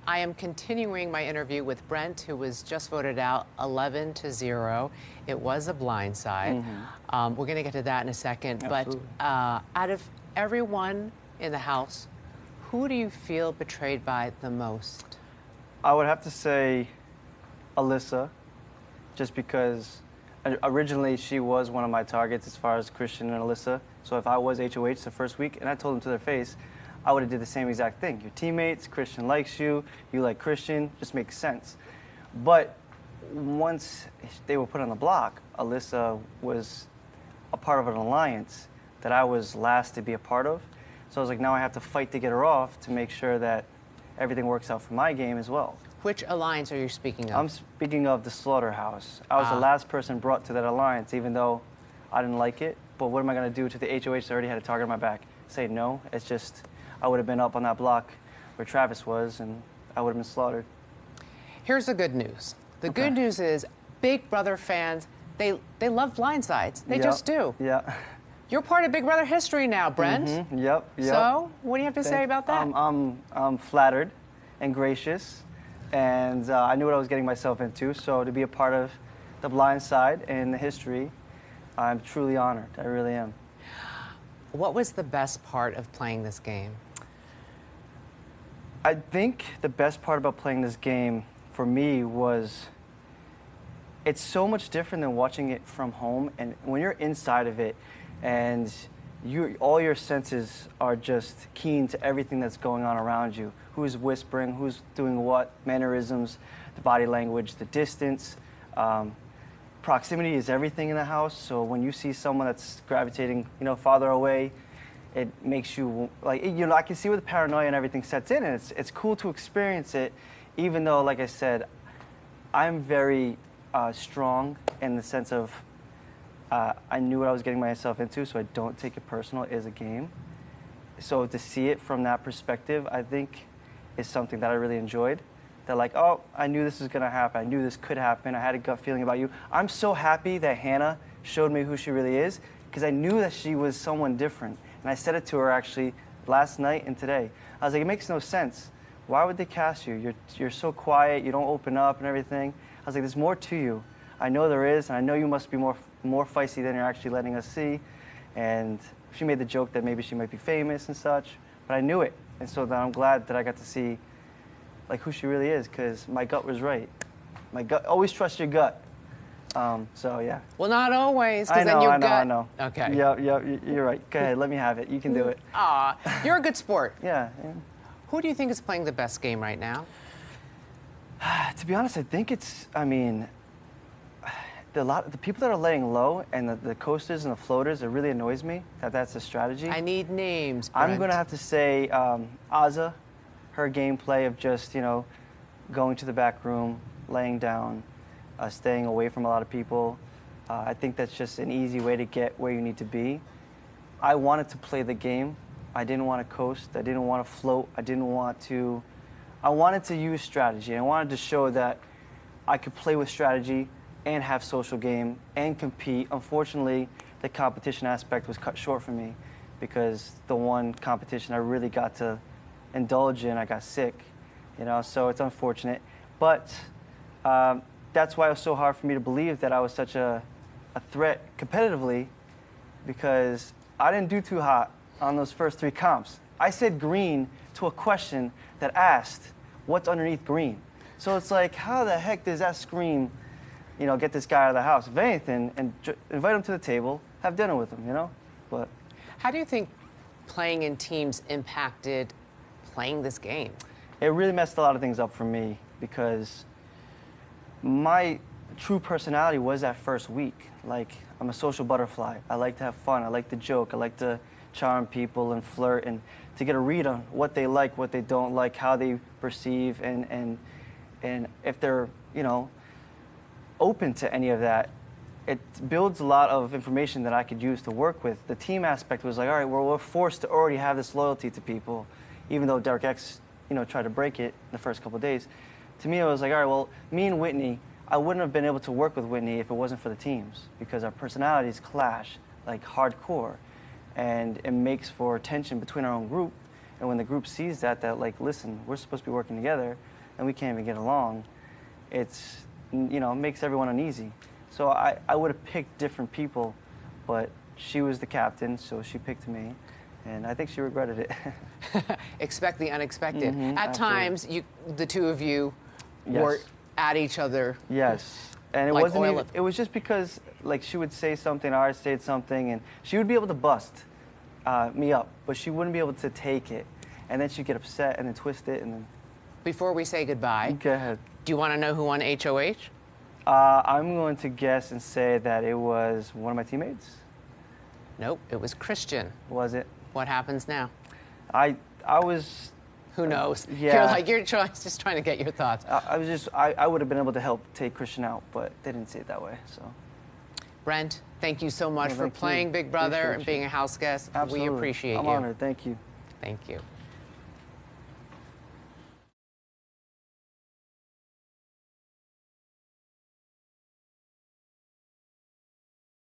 I am continuing my interview with Brent, who was just voted out 11-0. It was a blindside. We're going to get to that in a second. Absolutely. But out of everyone in the House, who do you feel betrayed by the most? I would have to say Alyssa, just because originally she was one of my targets as far as Christian and Alyssa. So if I was HOH the first week and I told them to their face, I would have did the same exact thing. Your teammates, Christian likes you, you like Christian, just makes sense. But once they were put on the block, Alyssa was a part of an alliance that I was last to be a part of. So I was like, now I have to fight to get her off to make sure that everything works out for my game as well. Which alliance are you speaking of? I'm speaking of the Slaughterhouse. I was the last person brought to that alliance, even though I didn't like it. But what am I going to do to the HOH that already had a target on my back? Say no? It's just, I would have been up on that block where Travis was, and I would have been slaughtered. Here's the good news. The good news is Big Brother fans, they love blindsides. They just do. Yeah. You're part of Big Brother history now, Brent. Yep. So, what do you have to say about that? I'm flattered and gracious, and I knew what I was getting myself into. So to be a part of the blind side and the history, I'm truly honored. I really am. What was the best part of playing this game? I think the best part about playing this game for me was it's so much different than watching it from home. And when you're inside of it and all your senses are just keen to everything that's going on around you, who's whispering, who's doing what, mannerisms, the body language, the distance. Proximity is everything in the house. So when you see someone that's gravitating, farther away, it makes you like, I can see where the paranoia and everything sets in, and it's cool to experience it, even though, like I said, I'm very strong in the sense of I knew what I was getting myself into, so I don't take it personal. It is a game. So to see it from that perspective, I think, is something that I really enjoyed. They're like, oh, I knew this was going to happen. I knew this could happen. I had a gut feeling about you. I'm so happy that Hannah showed me who she really is, because I knew that she was someone different. And I said it to her, actually, last night and today. I was like, it makes no sense. Why would they cast you? You're so quiet. You don't open up and everything. I was like, there's more to you. I know there is, and I know you must be more feisty than you're actually letting us see. And she made the joke that maybe she might be famous and such, but I knew it. And so then I'm glad that I got to see who she really is, because my gut was right. My gut, always trust your gut. So yeah. Well, not always, because then your gut. I know. Okay. Yeah, you're right. Go ahead, let me have it. You can do it. You're a good sport. Yeah. Who do you think is playing the best game right now? To be honest, I think it's, the people that are laying low and the coasters and the floaters, it really annoys me that's a strategy. I need names, Brent. I'm going to have to say Azah, her gameplay of just, going to the back room, laying down, staying away from a lot of people. I think that's just an easy way to get where you need to be. I wanted to play the game. I didn't want to coast. I didn't want to float. I wanted to use strategy. I wanted to show that I could play with strategy and have social game and compete. Unfortunately, the competition aspect was cut short for me, because the one competition I really got to indulge in, I got sick, so it's unfortunate. But that's why it was so hard for me to believe that I was such a threat competitively, because I didn't do too hot on those first 3 comps. I said green to a question that asked, what's underneath green? So it's like, how the heck does that scream, get this guy out of the house? If anything, and invite him to the table, have dinner with him, But how do you think playing in teams impacted playing this game? It really messed a lot of things up for me, because my true personality was that first week. I'm a social butterfly. I like to have fun. I like to joke. I like to charm people and flirt, and to get a read on what they like, what they don't like, how they perceive, and if they're, open to any of that. It builds a lot of information that I could use to work with. The team aspect was like, all right, we're forced to already have this loyalty to people, even though Derek X, tried to break it the first couple of days. To me, it was like, all right, well, me and Whitney, I wouldn't have been able to work with Whitney if it wasn't for the teams, because our personalities clash hardcore, and it makes for tension between our own group. And when the group sees that listen, we're supposed to be working together, and we can't even get along, it's, you know, it makes everyone uneasy. So I would have picked different people, but she was the captain, so she picked me, and I think she regretted it. Expect the unexpected. At absolutely. times, the two of you were at each other. Yes. And it Like wasn't oil even, it was just because, like, she would say something, I would say something, and she would be able to bust me up, but she wouldn't be able to take it. And then she'd get upset and then twist it, and then... Before we say goodbye, Go ahead. do you want to know who won HOH? I'm going to guess and say that it was one of my teammates. Nope, it was Christian. Was it? What happens now? I was... Who knows? Yeah. You're just trying to get your thoughts. I would have been able to help take Christian out, but they didn't see it that way, so. Brent, thank you so much for playing Big Brother and being a house guest. Absolutely. We appreciate you. I'm honored. Thank you. Thank you.